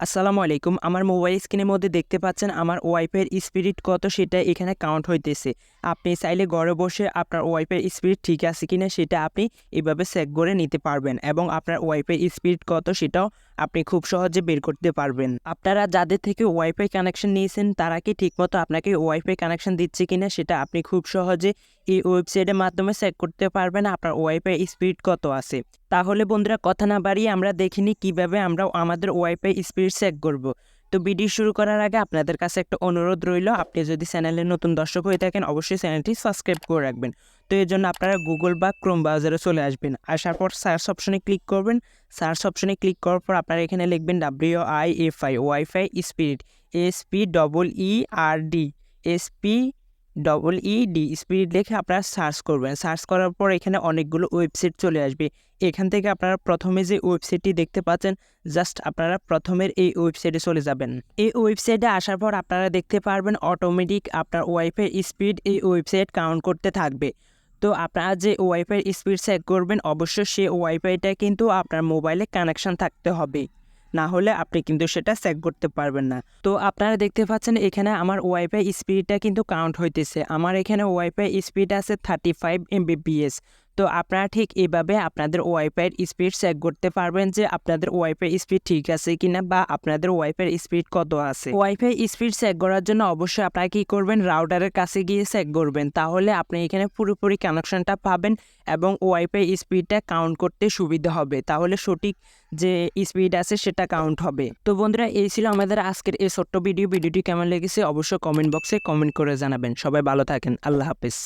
আসসালামু আলাইকুম। আমার মোবাইল স্ক্রিনের মধ্যে দেখতে পাচ্ছেন আমার ওয়াইফাইয়ের স্পিড কত সেটা এখানে কাউন্ট হইতেছে। আপনি চাইলে ঘরে বসে আপনার ওয়াইফাইয়ের স্পিড ঠিক আছে কিনা সেটা আপনি এভাবে চেক করে নিতে পারবেন এবং আপনার ওয়াইফাইয়ের স্পিড কত সেটাও আপনি খুব সহজে বের করতে পারবেন। আপনারা যাদের থেকে ওয়াইফাই কানেকশন নিয়েছেন তারা কি ঠিকমতো আপনাকে ওয়াইফাই কানেকশন দিচ্ছে কিনা সেটা আপনি খুব সহজে এই ওয়েবসাইটের মাধ্যমে চেক করতে পারবেন আপনার ওয়াইফাই স্পিড কত আছে। তাহলে বন্ধুরা কথা না বাড়িয়ে আমরা দেখিনি কিভাবে আমরা আমাদের ওয়াইফাই স্পিড চেক করব। তো ভিডিও শুরু করার আগে আপনাদের কাছে একটা অনুরোধ রইল, আপনি যদি চ্যানেলের নতুন দর্শক হয়ে থাকেন অবশ্যই চ্যানেলটি সাবস্ক্রাইব করে রাখবেন। তো এর জন্য আপনারা গুগল বা ক্রোম ব্রাউজারে চলে আসবেন, আসার পর সার্চ অপশনে ক্লিক করবেন। সার্চ অপশনে ক্লিক করার পর আপনারা এখানে লিখবেন WIFI স্পিড SPEED স্পিড লিখে আপনারা সার্চ করবেন। সার্চ করার পর এখানে অনেকগুলো ওয়েবসাইট চলে আসবে। এখান থেকে আপনারা প্রথমে যে ওয়েবসাইটটি দেখতে পাচ্ছেন জাস্ট আপনারা প্রথমের এই ওয়েবসাইটে চলে যাবেন। এই ওয়েবসাইটে আসার পর আপনারা দেখতে পারবেন অটোমেটিক আপনার ওয়াইফাই স্পিড এই ওয়েবসাইট কাউন্ট করতে থাকবে। তো আপনারা যে ওয়াইফাই স্পিড চেক করবেন অবশ্যই সেই ওয়াইফাইটা কিন্তু আপনার মোবাইলে কানেকশন থাকতে হবে, না হলে আপনি কিন্তু সেটা চেক করতে পারবেন না। তো আপনারা দেখতে পাচ্ছেন এখানে আমার ওয়াইফাই স্পিডটা কিন্তু কাউন্ট হইতেছে। আমার এখানে ওয়াইফাই স্পিড আছে 35 Mbps। তো আপনারা ঠিক এভাবে আপনাদের ওয়াইফাইয়ের স্পিড চেক করতে পারবেন যে আপনাদের ওয়াইফাই স্পিড ঠিক আছে কিনা বা আপনাদের ওয়াইফাইয়ের স্পিড কত আছে। ওয়াইফাই স্পিড চেক করার জন্য অবশ্যই আপনারা কি করবেন, রাউটারের কাছে গিয়ে চেক করবেন, তাহলে আপনি এখানে পুরোপুরি কানেকশনটা পাবেন এবং ওয়াইফাই স্পিডটা কাউন্ট করতে সুবিধা হবে, তাহলে সঠিক যে স্পিড আছে সেটা কাউন্ট হবে। তো বন্ধুরা এই ছিল আমাদের আজকের এই ছোট্ট ভিডিওটি কেমন লেগেছে অবশ্যই কমেন্ট বক্সে কমেন্ট করে জানাবেন। সবাই ভালো থাকেন, আল্লাহ হাফেজ।